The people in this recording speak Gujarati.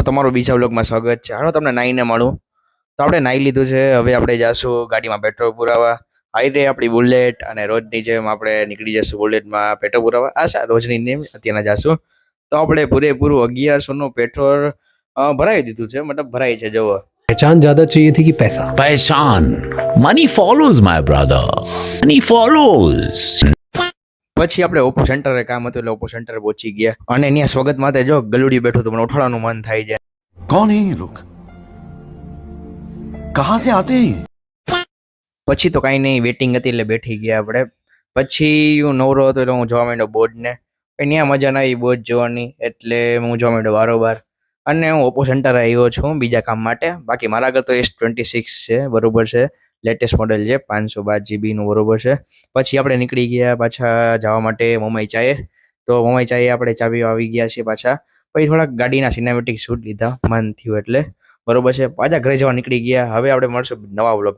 તમારું બીજા વ્લોગમાં સ્વાગત છે. હાલો તમને નાઈને મળું. તો આપણે નાઈ લીધું છે, હવે આપણે જાશું ગાડીમાં પેટ્રોલ પુરાવા. હાઈરે આપણી બુલેટ, અને રોજની જેમ આપણે નીકળી જશું બુલેટમાં પેટ્રોલ પુરાવા. રોજની નેમ અત્યારના જાશું. તો આપણે પૂરેપૂરું 1100નું પેટ્રોલ ભરાવી દીધું છે, મતલબ ભરાય છે. જુઓ, पहचान ज्यादा चाहिए थी कि पैसा? पहचान money follows my brother, money follows. પછી આપણે ઓપો સેન્ટરે કામ હતું એટલે ઓપો સેન્ટર પહોંચી ગયા, અને ત્યાં સ્વાગત માટે જો ગલુડી બેઠું તો મને ઉઠાડવાનું મન થાય છે. कौन है ये लोग? कहां से आते हैं ये? પછી તો કાંઈ નહીં, વેટિંગ હતી એટલે બેઠી ગયા આપણે. પછી હું નવરો હતો એટલે હું જોવા માંડ્યો બોર્ડને. ત્યાં મજા ના આવી બોર્ડ જોવાની, એટલે હું જોવા માંડ્યો બારોબાર. અને હું ઓપો સેન્ટર આવ્યો છું બીજા કામ માટે. બાકી મારા આગળ તો S26 છે, બરોબર છે, લેટેસ્ટ મોડેલ છે, 512 GB નું, બરોબર છે. પછી આપણે નીકળી ગયા પાછા જવા માટે મમાઈ ચાએ. તો મમાઈ ચાએ આપણે ચાવી આવી ગયા છીએ પાછા. પછી થોડાક ગાડીના સિનેમેટિક શૂટ લીધા, મન થયું એટલે, બરોબર છે. પાછા ઘરે જવા નીકળી ગયા. હવે આપણે મળશું નવા વ્લોગ.